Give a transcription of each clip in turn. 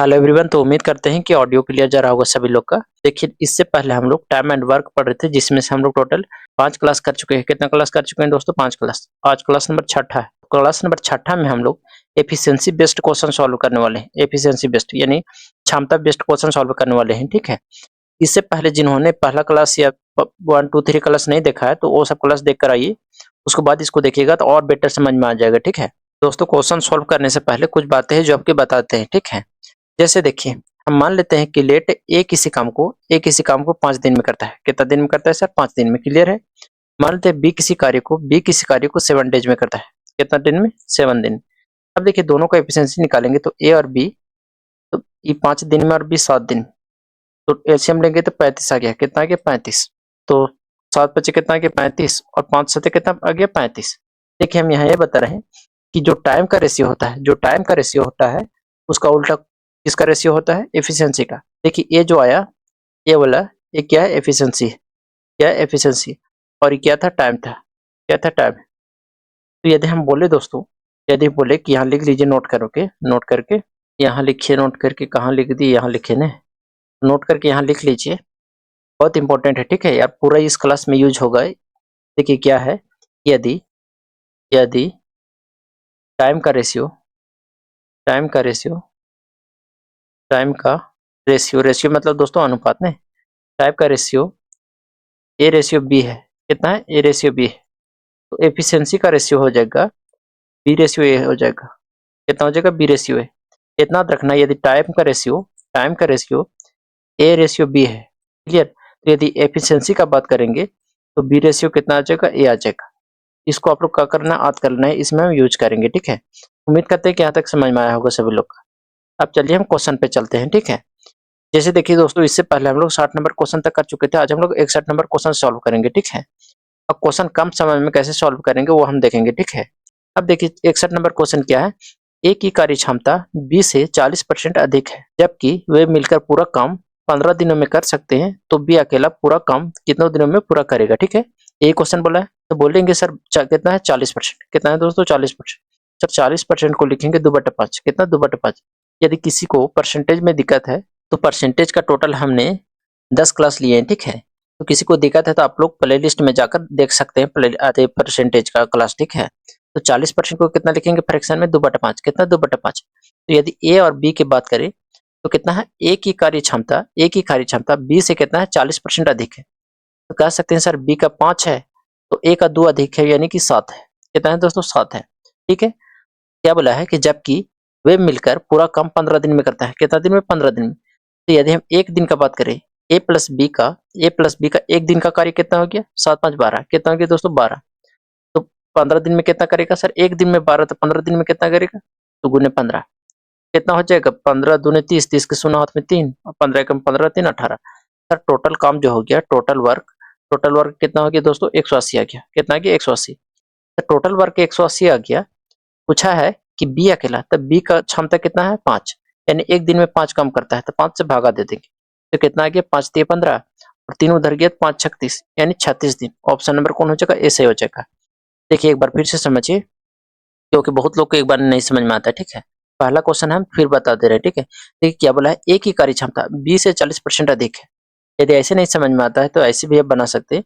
Hello everyone. तो उम्मीद करते हैं कि ऑडियो क्लियर जा रहा होगा सभी लोग का। देखिए, इससे पहले हम लोग टाइम एंड वर्क पढ़ रहे थे, जिसमें से हम लोग टोटल 5 क्लास कर चुके हैं। कितना क्लास कर चुके हैं दोस्तों? 5 क्लास। आज क्लास नंबर छठा है। क्लास नंबर छठा में हम लोग एफिशिएंसी बेस्ड क्वेश्चन सॉल्व करने वाले हैं। एफिशिएंसी बेस्ड यानी क्षमता बेस्ड क्वेश्चन सॉल्व करने वाले हैं, ठीक है। इससे पहले जिन्होंने पहला क्लास या 1 2 3 क्लास नहीं देखा है, तो वो सब क्लास देख कर आइए। उसके बाद इसको देखिएगा तो और बेटर समझ में आ जाएगा, ठीक है। दोस्तों, क्वेश्चन सॉल्व करने से पहले कुछ बातें हैं जो आपके बताते हैं, ठीक है। जैसे देखिए, हम मान लेते हैं कि लेट ए किसी काम को 5 दिन में करता है। कितना दिन में करता है सर? 5 दिन में। क्लियर है। मान लेते हैं बी किसी कार्य को 7 डेज में करता है। कितना दिन में? 7 दिन। अब देखिए, दोनों का एफिशिएंसी निकालेंगे तो ए और बी, तो ये 5 दिन में और बी 7 दिन। तो एलसीएम लेंगे तो 35 आ गया। कितना आ गया? 35। तो 7 बचे कितना आ गया? 35। और 5 सते कितना आ गया? 35। देखिए, हम यहाँ ये बता रहे हैं कि जो टाइम का रेशियो होता है उसका उल्टा किसका रेशियो होता है? एफिशिएंसी का। देखिए, ये जो आया, ये वाला, ये क्या है? एफिशिएंसी। क्या है? एफिशिएंसी। और ये क्या था? टाइम था। क्या था? टाइम। तो यदि हम बोले दोस्तों, यदि बोले कि यहाँ लिख लीजिए, नोट करके यहाँ लिखिए, नोट करके कहाँ लिख दिए? यहाँ लिखे ना, नोट करके यहाँ लिख लीजिए। बहुत इंपॉर्टेंट है, ठीक है यार, पूरा इस क्लास में यूज होगा। देखिए क्या है, यदि यदि टाइम का रेशियो टाइम का रेशियो टाइम का रेशियो मतलब दोस्तों अनुपात ने, टाइम का रेशियो ए रेशियो बी है। कितना है? ए रेशियो बी है। तो एफिशिएंसी का रेशियो हो जाएगा बी रेशियो ए हो जाएगा। कितना हो जाएगा? B ratio A. इतना याद रखना, यदि टाइम का रेशियो ए रेशियो बी है, क्लियर। तो यदि एफिशिएंसी का बात करेंगे तो बी रेशियो कितना आ जाएगा? ए आ जाएगा। इसको आप लोग क्या करना, याद करना है, इसमें हम यूज करेंगे, ठीक है। उम्मीद करते हैं कि यहाँ तक समझ में आया होगा सभी लोग का। अब चलिए हम क्वेश्चन पे चलते हैं, ठीक है। जैसे देखिए दोस्तों, इससे पहले हम लोग 60 नंबर क्वेश्चन तक कर चुके थे। आज हम लोग 61 नंबर क्वेश्चन सॉल्व करेंगे, ठीक है। अब क्वेश्चन कम समय में कैसे सॉल्व करेंगे वो हम देखेंगे, ठीक है। अब देखिए, 61 नंबर क्वेश्चन क्या है? ए की कार्य क्षमता बी से 40% अधिक है, जबकि वे मिलकर पूरा काम 15 दिनों में कर सकते हैं, तो बी अकेला पूरा काम कितने दिनों में पूरा करेगा, ठीक है। यही क्वेश्चन बोला है। तो बोलेंगे सर कितना है? 40%। कितना है दोस्तों? 40%। सर 40% को लिखेंगे 2/5। कितना? 2/5। यदि किसी को परसेंटेज में दिक्कत है तो परसेंटेज का टोटल हमने 10 क्लास लिए हैं, ठीक है। तो किसी को दिक्कत है तो आप लोग प्ले लिस्ट में जाकर देख सकते हैं परसेंटेज का क्लास, ठीक है। तो 40% को कितना लिखेंगे फ्रैक्शन में? 2/5। कितना? 2/5। तो यदि ए और बी की बात करें तो कितना है? ए की कार्य क्षमता बी से कितना है? 40% अधिक है। तो कह सकते हैं सर बी का 5 है तो ए का 2 अधिक है, यानी कि 7 है। कितना है दोस्तों? 7 है, ठीक है। क्या बोला है कि जबकि वे मिलकर पूरा काम 15 दिन में करता है। कितना दिन में? 15 दिन में। तो यदि हम एक दिन का बात करें, ए प्लस बी का एक दिन का कार्य कितना हो गया? 7 5 12। कितना हो गया दोस्तों? 12। तो 15 दिन में कितना करेगा सर? एक दिन में 12, तो 15 दिन में कितना करेगा? तो गुने 15 कितना हो जाएगा? 15 दूने 30, 30 के शून्य हाथ में 3, और 15 कम 15 3 18। सर टोटल काम जो हो गया, टोटल वर्क कितना हो गया दोस्तों? 180 आ गया। कितना आ गया? 180। तो टोटल वर्क 180 आ गया। पूछा है कि बी अकेला, तब बी का क्षमता कितना है? 5, यानी एक दिन में 5 काम करता है, तो 5 से भागा दे देंगे। तो कितना आ गया? 5 3 15, और 3 उधर गया, 5 36, यानी 36 दिन। ऑप्शन नंबर कौन हो जाएगा? ए सही हो जाएगा। देखिए एक बार फिर से समझिए, क्योंकि बहुत लोग को एक बार नहीं समझ में आता है, ठीक है। पहला क्वेश्चन हम फिर बता दे रहे हैं, ठीक है। देखिए क्या बोला है? ए की कार्य क्षमता बी से 40% अधिक है। यदि ऐसे नहीं समझ में आता है तो ऐसे भी आप बना सकते हैं।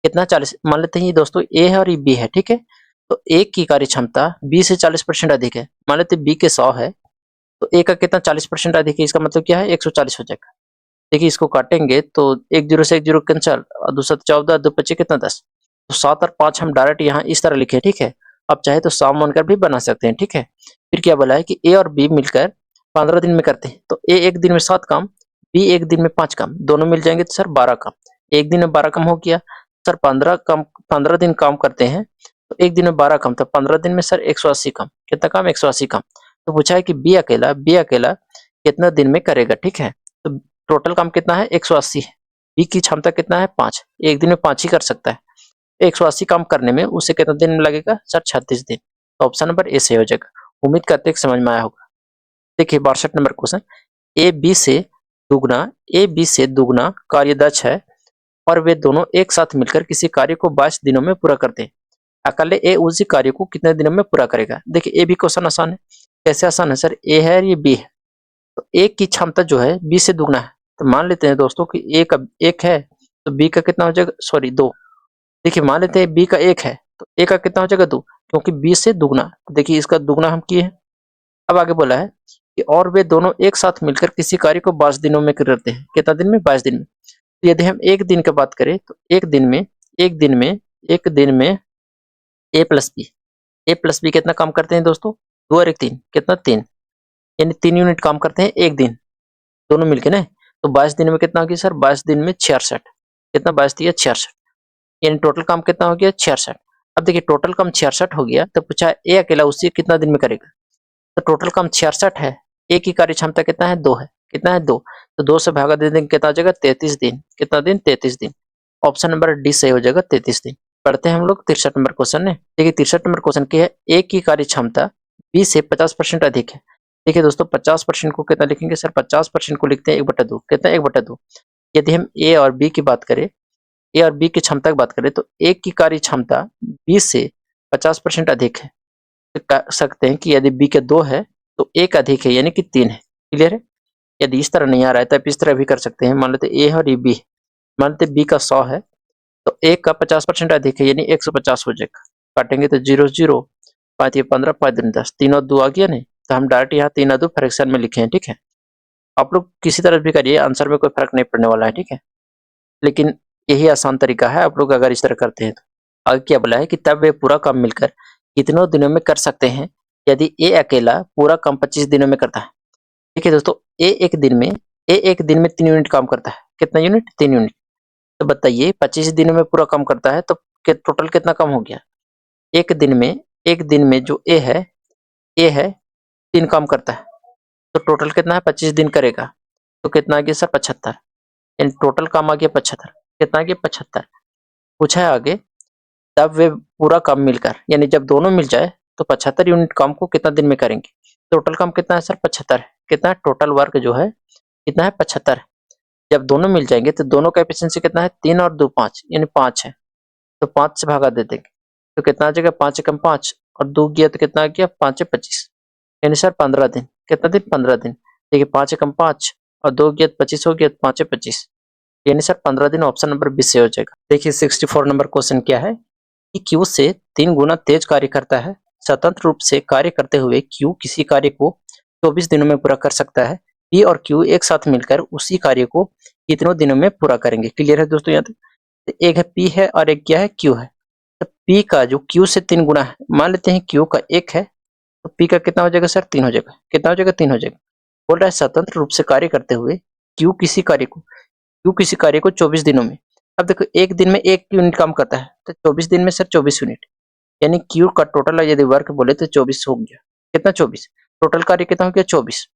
कितना? 40। मान लेते हैं ये दोस्तों ए है और ये बी है, ठीक है। तो ए की कार्य क्षमता बी से 40% अधिक है। मान लेते बी के 100 है, तो ए का कितना? 40% अधिक है। इसका मतलब क्या है? 140 हो जाएगा। देखिए इसको काटेंगे तो 1 0 से 1 0 कैंसल, और 2 7 14, 2 25 कितना? 10। तो 7 और 5 हम डायरेक्ट यहाँ इस तरह लिखे, ठीक है। अब चाहे तो साम बनकर भी बना सकते हैं, ठीक है। फिर क्या बोला है कि ए और बी मिलकर 15 दिन में करते हैं, तो ए एक दिन में 7 काम, बी एक दिन में 5 काम, दोनों मिल जाएंगे तो सर 12 काम। एक दिन में 12 काम हो गया। सर 15 दिन काम करते हैं, तो एक दिन में 12 काम, तो 15 दिन में सर 180 काम। कितना काम? 180 काम। तो पूछा है कि बी अकेला कितना दिन में करेगा, ठीक है। तो टोटल काम कितना है? 180 है। बी की क्षमता कितना है? 5, एक दिन में 5 ही कर सकता है। 180 काम करने में उसे कितना दिन में लगेगा सर? 36 दिन। तो ऑप्शन नंबर ए सही हो जाएगा। उम्मीद करते हैं कि समझ में आया होगा। देखिए 62 नंबर क्वेश्चन, ए बी से दुगना कार्यदक्ष है और वे दोनों एक साथ मिलकर किसी कार्य को 22 दिनों में पूरा करते हैं। अकेले ए उसी कार्य को कितने दिनों में पूरा करेगा? देखिए ए भी क्वेश्चन आसान है। कैसे आसान है सर? ए है और ये बी है, तो ए की क्षमता जो है बी से दुगना है। तो मान लेते हैं दोस्तों कि ए का 1 है तो बी का कितना हो जाएगा, सॉरी 2। देखिए मान लेते हैं बी का 1 है तो ए का कितना हो जाएगा 2, क्योंकि बी से दुगना। देखिए इसका दुगना हम किए हैं। अब आगे बोला है कि और वे दोनों एक साथ मिलकर किसी कार्य को 22 दिनों में करते हैं। कितना दिन में, 22 दिन में। तो यदि हम एक दिन की बात करें तो एक दिन में ए प्लस बी कितना काम करते हैं दोस्तों, 2 और 1 3, कितना 3, यानी 3 यूनिट काम करते हैं एक दिन, दोनों मिलके ना। तो 22 दिन में कितना हो गया सर, 22 दिन में 66, कितना 22 दिया 66, यानी टोटल काम कितना हो गया 66। अब देखिए टोटल काम 66 हो गया तो पूछा ए अकेला उसी कितना दिन में करेगा। तो टोटल काम 66 है, ए की कार्य क्षमता कितना है 2 है, कितना है 2, तो 2 से भागा दे देंगे कितना हो जाएगा 33 दिन, कितना दिन 33 दिन। ऑप्शन नंबर डी सही हो जाएगा 33 दिन। पढ़ते हैं हम लोग 63 नंबर क्वेश्चन ने। देखिए 63 नंबर क्वेश्चन की है, ए की कार्य क्षमता बी से 50% अधिक है। देखिए दोस्तों 50% को कितना लिखेंगे सर, 50% को लिखते हैं 1/2, कितना 1/2। यदि हम ए और बी की बात करें, ए और बी की क्षमता की बात करें तो ए की कार्य क्षमता बी से 50% अधिक है। तो कह सकते हैं कि यदि बी के 2 है तो ए का अधिक है यानी कि 3 है। क्लियर है। यदि इस तरह नहीं आ रहा है तो आप इस तरह भी कर सकते हैं। मान लेते ए है और ये बी है, मान लेते बी का 100 है तो ए का 50% अधिक है यानी 150 हो जाएगा। काटेंगे तो 0 0, 5 ये 15, 5 दूनी 10, 3 और 2 आ गया नहीं, तो हम डायरेक्ट यहाँ 3 और 2 फ्रैक्शन में लिखे हैं। ठीक है, आप लोग किसी तरह भी करिए, आंसर में कोई फर्क नहीं पड़ने वाला है। ठीक है, लेकिन यही आसान तरीका है, आप लोग अगर इस तरह करते हैं तो। आगे क्या बोला है कि तब वे पूरा काम मिलकर कितनों दिनों में कर सकते हैं यदि ए अकेला पूरा काम 25 दिनों में करता है। देखिए दोस्तों ए एक दिन में 3 यूनिट काम करता है। कितना यूनिट, 3 यूनिट। तो बताइए 25 दिनों में पूरा काम करता है तो टोटल कितना काम हो गया। एक दिन में जो ए है 3 काम करता है तो टोटल कितना है 25 दिन करेगा तो कितना आ गया सर 75, यानी टोटल काम आ गया 75। कितना आ गया 75। पूछा है आगे तब वे पूरा काम मिलकर, यानी जब दोनों मिल जाए तो 75 यूनिट काम को कितना दिन में करेंगे। टोटल काम कितना है सर 75 है। कितना है टोटल वर्क जो है कितना है 75 है। जब दोनों मिल जाएंगे तो दोनों का एफिशिएंसी कितना है 3 और 2 5, यानी 5 है। तो 5 से भागा दे देंगे तो कितना आ जाएगा 5 एकम 5 और 2 गया तो कितना आ गया 5 है 25, यानी सर 15 दिन। कितना दिन 15 दिन। देखिए 5 एकम 5 और 2 गया 25 हो गया, 5 है 25, यानी सर 15 दिन। ऑप्शन नंबर 20 से हो जाएगा। देखिए 64 नंबर क्वेश्चन क्या है कि क्यू से 3 गुना तेज कार्य करता है। स्वतंत्र रूप से कार्य करते हुए क्यू किसी कार्य को 24 दिनों में पूरा कर सकता है। पी और क्यू एक साथ मिलकर उसी कार्य को कितनों दिनों में पूरा करेंगे। क्लियर है दोस्तों। यहाँ तक एक है पी है और एक क्या है क्यू है। तो पी का जो क्यू से 3 गुना है, मान लेते हैं क्यू का 1 है तो पी का कितना हो जाएगा सर 3 हो जाएगा। कितना हो जाएगा 3 हो जाएगा। बोल रहा है स्वतंत्र रूप से कार्य करते हुए क्यू किसी कार्य को 24 दिनों में। अब देखो एक दिन में 1 यूनिट काम करता है तो 24 दिन में सर 24 यूनिट, यानी क्यू का टोटल यदि वर्क बोले तो 24 हो गया। कितना 24, टोटल कार्य कितना हो गया 24।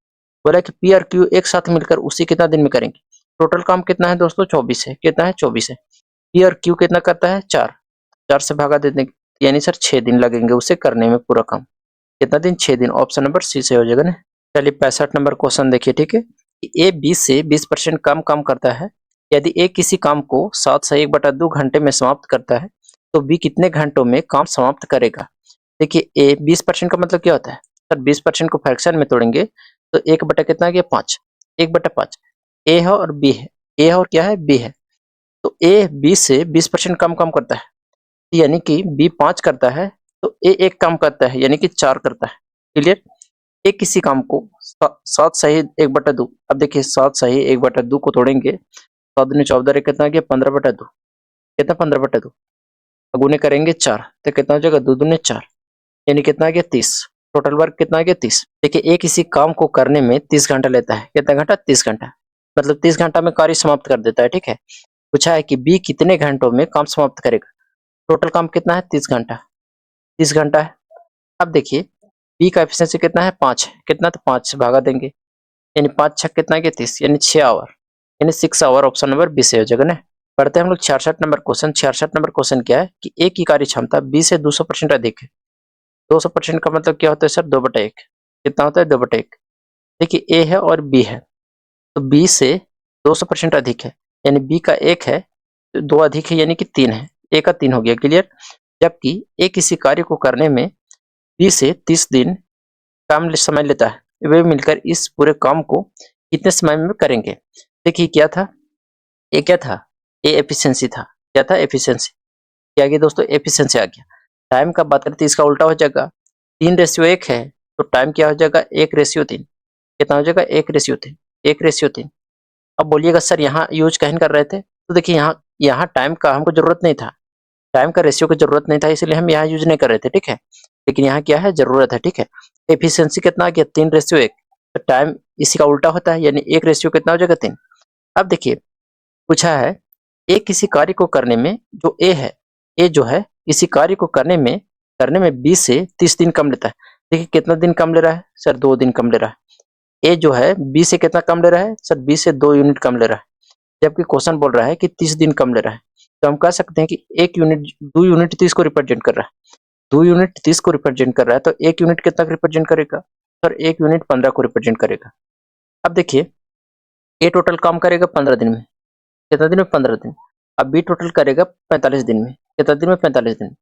बोला कि पी और क्यू एक साथ मिलकर उसी कितना दिन में करेंगे। टोटल काम कितना है दोस्तों 24 है। कितना है 24 है। पी और क्यू कितना करता है 4, 4 से भागा दे देंगे यानी सर 6 दिन लगेंगे उसे करने में पूरा काम। कितना दिन 6 दिन। ऑप्शन नंबर सी से हो जाएगा ना। चलिए 65 नंबर क्वेश्चन देखिए। ठीक है, ए 20 से 20% कम काम करता है। यदि ए किसी काम को 7 से 1/2 घंटे में समाप्त करता है तो बी कितने घंटों में काम समाप्त करेगा। देखिए ए 20% का मतलब क्या होता है सर, 20% को फ्रैक्शन में तोड़ेंगे तो 1 बटा कितना आ गया 5, 1/5। ए है और बी है, ए है और क्या है बी है। तो ए 20 से 20% कम काम करता है यानी कि बी 5 करता है तो ए 1 काम करता है यानी कि 4 करता है। क्लियर। ए किसी काम को 7 सही 1/2। अब देखिए 7 सही 1/2 को तोड़ेंगे, 7 दूनी 14 कितना आ गया 15/2। कितना 15/2 गुने करेंगे 4 तो कितना हो जाएगा 2 दूनी 4, यानी कितना आ गया 30। टोटल वर्क कितना आ गया 30। देखिए ए किसी काम को करने में 30 घंटा लेता है। कितना घंटा 30 घंटा, मतलब 30 घंटा में कार्य समाप्त कर देता है। ठीक है, पूछा है कि बी कितने घंटों में काम समाप्त करेगा। टोटल काम कितना है 30 घंटा, 30 घंटा है। अब देखिए बी का एफिशिएंसी कितना है 5 है। कितना, तो 5 से भागा देंगे यानी 5 छक कितना है 30, यानी 6 आवर, यानी 6 आवर। ऑप्शन नंबर 20 हो जाएगा ना। पढ़ते हैं हम लोग 66 नंबर क्वेश्चन। 66 नंबर क्वेश्चन क्या है कि ए की कार्य क्षमता बी से 200% अधिक है। 200% का मतलब क्या होता है सर 2/1। कितना होता है 2/1। देखिए ए है और बी है तो बी से 200% अधिक है, यानी बी का 1 है तो 2 अधिक है यानी कि 3 है। ए का 3 हो गया। क्लियर। जबकि ए किसी कार्य को करने में बी से 30 दिन काम समय लेता है वे मिलकर इस पूरे काम को कितने समय में करेंगे। देखिए क्या था, ये क्या था, ये एफिशिएंसी था। क्या था, एफिशिएंसी। क्या आ गया दोस्तों, एफिशिएंसी आ गया। टाइम का बात करते इसका उल्टा हो जाएगा, 3:1 है तो टाइम क्या हो जाएगा, 1:3। कितना हो जाएगा, 1:3, 1:3। अब बोलिएगा सर यहाँ यूज कहीं कर रहे थे, तो देखिए यहाँ यहाँ टाइम का हमको जरूरत नहीं था, टाइम का रेशियो की जरूरत नहीं था, इसलिए हम यहाँ यूज नहीं कर रहे थे, ठीक है। लेकिन यहाँ क्या है, जरूरत है, ठीक है। एफिशिएंसी कितना आ गया, 3:1। तो टाइम इसी का उल्टा होता है, यानी 1 कितना हो जाएगा, 3। अब देखिए पूछा है, ए किसी कार्य को करने में, जो ए है, ए जो है किसी कार्य को करने में 20 से 30 दिन कम लेता है। देखिए कितना दिन कम ले रहा है सर, 2 दिन कम ले रहा है। ए जो है 20 से कितना कम ले रहा है सर, 20 से 2 यूनिट कम ले रहा है, जबकि क्वेश्चन बोल रहा है कि 30 दिन कम ले रहा है। तो हम कह सकते हैं कि 1 यूनिट 2 यूनिट 30 को रिप्रेजेंट कर रहा है, 2 यूनिट 30 को रिप्रेजेंट कर रहा है, तो 1 यूनिट कितना रिप्रेजेंट करेगा सर, 1 यूनिट 15 को रिप्रेजेंट करेगा। अब देखिए ए टोटल काम करेगा 15 दिन में, कितना दिन में, 15 दिन। अब बी टोटल करेगा 45 दिन में, कितना दिन में, 45 दिन।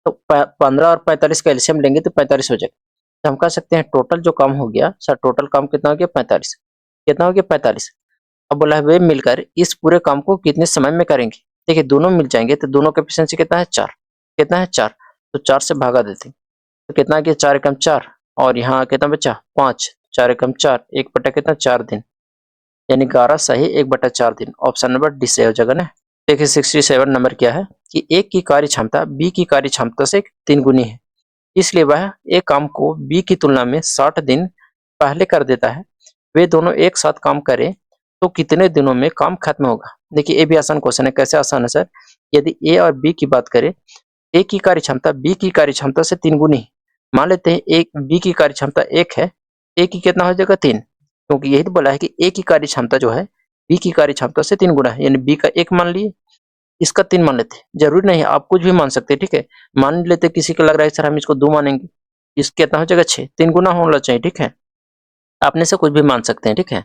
तो 15 और 45 का एलसीएम लेंगे तो 45 हो जाएगा। तो हम कह सकते हैं टोटल जो काम हो गया सर, टोटल काम कितना हो गया, 45। कितना हो गया, 45। अब बोला है वे मिलकर इस पूरे काम को कितने समय में करेंगे। देखिए दोनों मिल जाएंगे तो दोनों का एफिशिएंसी कितना है, 4। कितना है, 4। तो 4 से भागा देते हैं तो कितना आ गया, 4 एकम 4, और यहाँ कितना बचा, 5। 4 एकम 4, 1 बटा कितना, 4 दिन, यानी 11 सही 1/4 दिन। ऑप्शन नंबर डी से हो जाएगा ना। देखिए 67 नंबर क्या है कि ए की कार्य क्षमता बी की कार्य क्षमता से 3 गुनी है, इसलिए वह एक काम को बी की तुलना में 60 दिन पहले कर देता है। वे दोनों एक साथ काम करें तो कितने दिनों में काम खत्म होगा। देखिए ये भी आसान क्वेश्चन है। कैसे आसान है सर, यदि ए और बी की बात करें, ए की कार्य क्षमता बी की कार्य क्षमता से 3 गुनी है। मान लेते हैं एक बी की कार्य क्षमता 1 है, ए की कितना हो जाएगा, 3, क्योंकि यही तो बोला है कि ए की कार्य क्षमता जो है बी की कार्य क्षमता से 3 गुना है, यानी बी का 1 मान लिए, इसका 3 मान लेते हैं। जरूरी नहीं है, आप कुछ भी मान सकते हैं, ठीक है। मान लेते किसी को लग रहा है सर हम इसको 2 मानेंगे, इसका कितना हो जाएगा, 6, 3 गुना होना चाहिए, ठीक है। आपने से कुछ भी मान सकते हैं, ठीक है।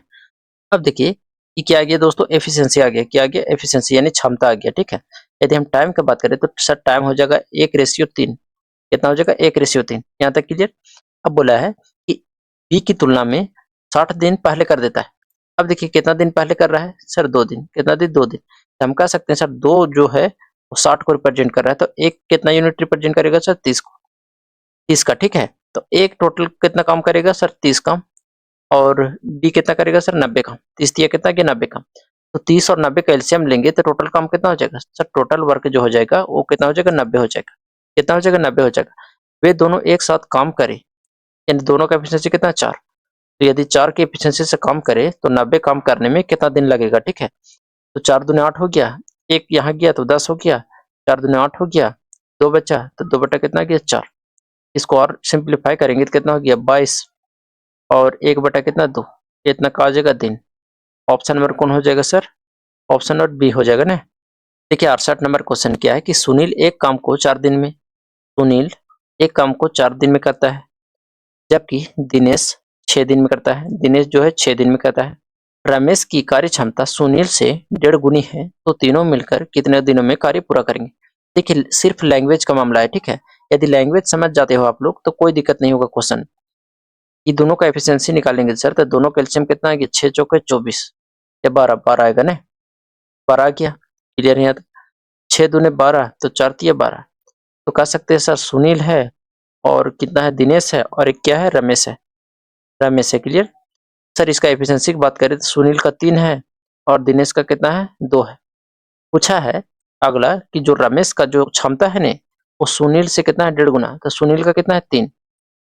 अब देखिए कि क्या आ गया दोस्तों, एफिशिएंसी आ गया। क्या आ गया, एफिशिएंसी यानी क्षमता आ गया, ठीक है। यदि हम टाइम की बात करें तो सर टाइम हो जाएगा 1:3। कितना हो जाएगा, 1:3। यहाँ तक क्लियर। अब बोला है कि बी की तुलना में 60 दिन पहले कर देता है। अब देखिए कितना दिन पहले कर रहा है सर, 2 दिन। कितना दिन, 2 दिन। तो हम कह सकते हैं सर 2 जो है वो 60 को रिप्रेजेंट कर रहा है, तो एक कितना यूनिट रिप्रेजेंट करेगा सर, 30 को, 30 का, ठीक है। तो एक टोटल कितना काम करेगा सर, 30 काम, और बी कितना करेगा सर, 90 काम। 30 दिया कितना गया, 90 काम। तो 30 और 90 का एलसीएम लेंगे तो टोटल काम कितना हो जाएगा सर, टोटल वर्क जो हो जाएगा वो कितना हो जाएगा, 90 हो जाएगा। कितना हो जाएगा, 90 हो जाएगा। वे दोनों एक साथ काम करें, यानी दोनों का एफिशिएंसी कितना, 4। तो यदि 4 की एफिशिएंसी से काम करे तो 90 काम करने में कितना दिन लगेगा, ठीक है। तो 4 दूनी 8 हो गया, एक यहाँ गया तो 10 हो गया, 4 दूनी 8 हो गया, 2 बचा तो 2 बटा कितना गया, 4। इसको और सिंप्लीफाई करेंगे तो कितना हो गया, 22, और 1 बटा कितना, 2। इतना का हो जाएगा दिन। ऑप्शन नंबर कौन हो जाएगा सर, ऑप्शन नंबर बी हो जाएगा ना। देखिए 68 नंबर क्वेश्चन क्या है कि सुनील एक काम को 4 दिन में, सुनील एक काम को 4 दिन में करता है, जबकि दिनेश 6 दिन में करता है। दिनेश जो है 6 दिन में करता है। रमेश की कार्य क्षमता सुनील से 1.5 गुनी है, तो तीनों मिलकर कितने दिनों में कार्य पूरा करेंगे। देखिए सिर्फ लैंग्वेज का मामला है, ठीक है। यदि लैंग्वेज समझ जाते हो आप लोग तो कोई दिक्कत नहीं होगा। क्वेश्चन ये दोनों का एफिशिएंसी निकालेंगे सर, तो दोनों का एलसीएम कितना आएगा, 6 चौके 24, या 12 आएगा ना, 12 आ गया, क्लियर है। 6 दूने 12, तो 4 तिया 12। तो कह सकते हैं सर सुनील है, और कितना है, दिनेश है, और एक क्या है, रमेश है, रमेश है, क्लियर। सर इसका एफिशिएंसी की बात करें तो सुनील का 3 है और दिनेश का कितना है, 2 है। पूछा है अगला कि जो रमेश का जो क्षमता है ने, वो सुनील से कितना है, 1.5 गुना। तो सुनील का कितना है, 3,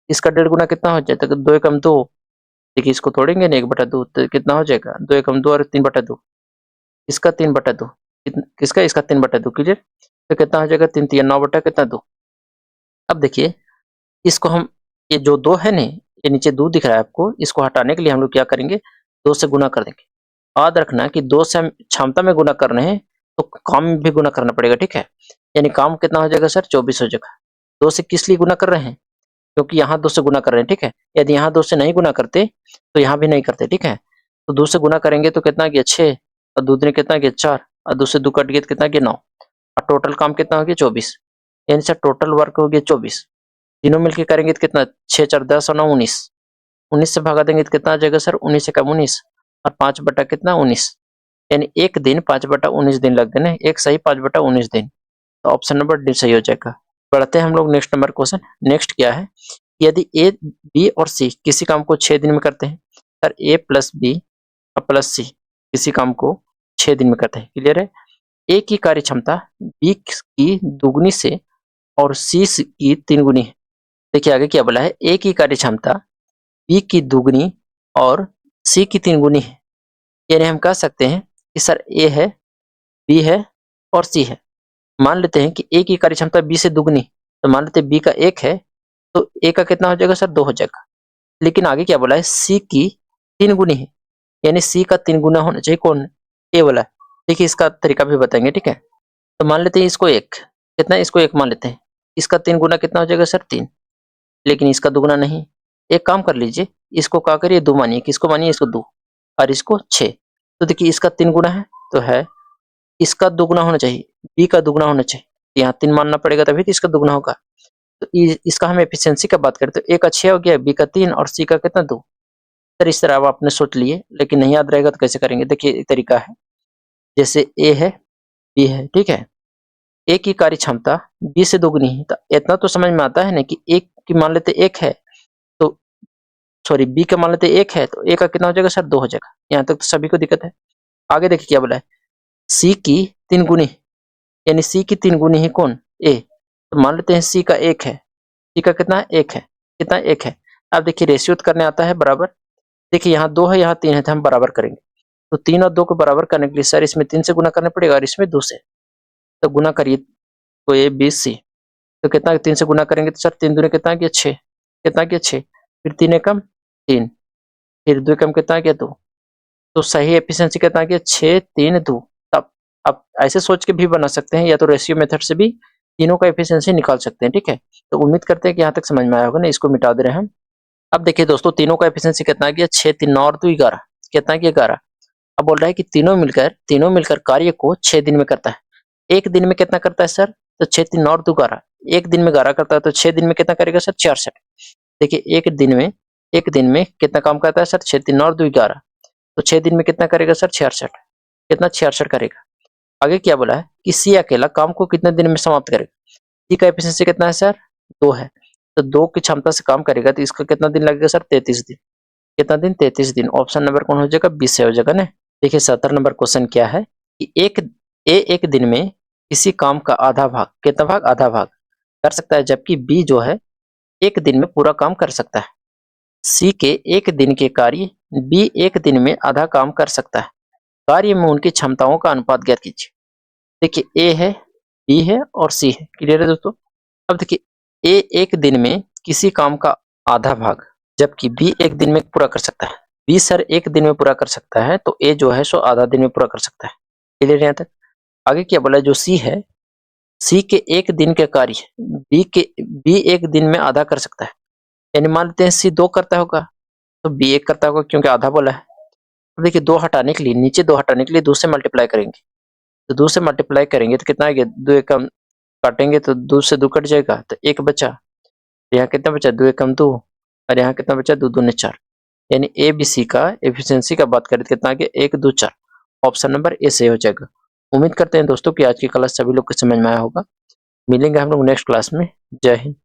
इसका 1.5 गुना कितना हो जाता है, 2 एकम 2। देखिए इसको तोड़ेंगे ना, 1/2, तो कितना हो जाएगा, 2 एकम 2 और 3/2, इसका 3/2, किसका, इसका 3/2, क्लियर। तो कितना हो जाएगा, 3 3 9 बटा कितना, 2। अब देखिए इसको हम, ये जो 2 है ने, ये नीचे 2 दिख रहा है आपको, इसको हटाने के लिए हम लोग क्या करेंगे, 2 से गुना कर देंगे। याद रखना कि 2 से हम क्षमता में गुना कर रहे हैं तो काम में भी गुना करना पड़ेगा, ठीक है। यानी काम कितना हो जाएगा सर, 24 हो जाएगा। 2 से किस लिए गुना कर रहे हैं, क्योंकि यहाँ 2 से गुना कर रहे हैं, ठीक है। यदि यहाँ 2 से नहीं गुना करते तो यहाँ भी नहीं करते, ठीक है। तो 2 से गुना करेंगे तो कितना गया, 6, और 2 दूनी कितना गया, 4, और 2 से 2 कट गया तो कितना गया, 9, और टोटल काम कितना हो गया, 24। यानी सर टोटल वर्क हो गया 24। तीनों मिलकर करेंगे तो कितना, 6 4 10 और 9 19, 19 से भगा देंगे तो कितना आ जाएगा सर, 19 एकम 19 और 5 बटा कितना 19, यानी एक दिन 5 बटा 19 दिन लग गए ना, एक सही 5 बटा 19 दिन, तो ऑप्शन नंबर डी सही हो जाएगा। बढ़ते हैं हम लोग नेक्स्ट नंबर क्वेश्चन। नेक्स्ट क्या है, यदि ए, बी और सी किसी काम को 6 दिन में करते हैं, सर ए प्लस बी और प्लस सी किसी काम को 6 दिन में करते हैं, क्लियर है। ए की कार्य क्षमता बी की दुगनी से और सी की 3 गुनी है। देखिए आगे क्या बोला है, ए की कार्य क्षमता बी की दुगनी और सी की 3 गुनी है, यानी हम कह सकते हैं कि सर ए है, बी है और सी है। मान लेते हैं कि ए की कार्य क्षमता बी से दुगनी, तो मान लेते हैं बी का 1 है तो ए का कितना हो जाएगा सर, 2 हो जाएगा। लेकिन आगे क्या बोला है, सी की 3 गुनी है, यानी सी का 3 गुना होना चाहिए, कौन, ए वाला। देखिए इसका तरीका भी बताएंगे, ठीक है। तो मान लेते हैं इसको 1, कितना, इसको 1 मान लेते हैं, इसका 3 गुना कितना हो जाएगा सर, 3, लेकिन इसका दुगुना नहीं। एक काम कर लीजिए, इसको क्या करिए 2 मानिए, किसको मानिए, इसको 2 और इसको 6। तो देखिए इसका 3 गुना है तो है, इसका दुगुना होना चाहिए, बी का दुगुना होना चाहिए, यहाँ 3 मानना पड़ेगा तभी तो इसका दुगुना होगा। तो इसका हम एफिशिएंसी का बात करें तो ए का 6 हो गया, बी का 3 और सी का कितना 2। सर इस तरह अब आपने सोच लिए, लेकिन नहीं याद रहेगा तो कैसे करेंगे। देखिए एक तरीका है, जैसे ए है, बी है, ठीक है, ए की कार्य क्षमता बी से दोगुनी है, तो इतना तो समझ में आता है ना कि एक की मान लेते 1 है तो सॉरी बी का मान लेते 1 है तो ए का कितना हो जाएगा सर, 2 हो जाएगा। यहाँ तक तो सभी को दिक्कत है। आगे देखिए क्या बोला है, सी की 3 गुनी, यानी सी की 3 गुनी है कौन, ए, तो मान लेते हैं सी का 1 है, सी का कितना है, 1 है, कितना 1 है। अब देखिए रेशियो करने आता है बराबर, देखिए यहाँ 2 है यहाँ 3 है तो हम बराबर करेंगे, तो 3 और 2 को बराबर करने के लिए सर इसमें 3 से गुना करना पड़ेगा और इसमें 2 से, तो गुना करिए, तो ए बी सी, तो कितना 3 से गुना करेंगे तो सर 3 दूनी कितना किया 6, कितना किया 6, फिर 3 एकम 3, फिर 2 एकम कितना किया 2, तो सही एफिशिएंसी कितना किया 6 3 2। तब आप ऐसे सोच के भी बना सकते हैं या तो रेशियो मेथड से भी तीनों का एफिशिएंसी निकाल सकते हैं, ठीक है। तो उम्मीद करते हैं कि यहाँ तक समझ में आया होगा ना, इसको मिटा दे रहे हैं हम। अब देखिए दोस्तों तीनों का एफिशिएंसी कितना किया 6 3 9 और 2 11, कितना किया 11। अब बोल रहा है कि तीनों मिलकर कार्य को 6 दिन में करता है। एक दिन में कितना करता है सर, तो 6 3 9 और 2 11, एक दिन में 11 करता है तो 6 दिन में कितना करेगा सर, 66। देखिए एक दिन में कितना काम करता है सर, 6 3 9 और 2 11, तो 6 दिन में कितना करेगा सर, 66, कितना 66 करेगा। आगे क्या बोला है कि सी अकेला काम को कितने दिन में समाप्त करेगा, सी का एफिशिएंसी कितना है सर, 2 है, तो 2 की क्षमता से काम करेगा तो इसका कितना दिन लगेगा सर, 33 दिन, कितना दिन 33 दिन। ऑप्शन नंबर कौन हो जाएगा, 20 से हो जाएगा ना। देखिए 17 नंबर क्वेश्चन क्या है कि एक दिन में किसी काम का आधा भाग, कितना भाग, आधा भाग कर सकता है, जबकि बी जो है एक दिन में पूरा काम कर सकता है। सी के एक दिन के कार्य बी एक दिन में आधा काम कर सकता है, कार्य में उनकी क्षमताओं का अनुपात ज्ञात कीजिए। देखिए ए है, बी है और सी है, क्लियर है दोस्तों। अब देखिए ए एक दिन में किसी काम का आधा भाग, जबकि बी एक दिन में पूरा कर सकता है। बी सर एक दिन में पूरा कर सकता है तो ए जो है सो आधा दिन में पूरा कर सकता है, क्लियर है यहाँ तक। आगे क्या बोला, जो सी है, सी के एक दिन के कार्य बी एक दिन में आधा कर सकता है, यानी मान लेते हैं सी 2 करता होगा तो बी 1 करता होगा क्योंकि आधा बोला है। अब देखिए 2 हटाने के लिए, नीचे 2 हटाने के लिए 2 से मल्टीप्लाई करेंगे, तो 2 से मल्टीप्लाई करेंगे तो कितना आ गया, 2 एकम काटेंगे तो 2 से 2 कट जाएगा तो 1 बचा, यहाँ कितना बचा 2 एकम 2 और यहाँ कितना बचा 2 दूनी 4, यानी ए बी सी का एफिशिएंसी का बात करें तो कितना आ गया 1 2 4, ऑप्शन नंबर ए सही हो जाएगा। उम्मीद करते हैं दोस्तों कि आज की क्लास सभी लोग को समझ में आया होगा। मिलेंगे हम लोग नेक्स्ट क्लास में। जय हिंद।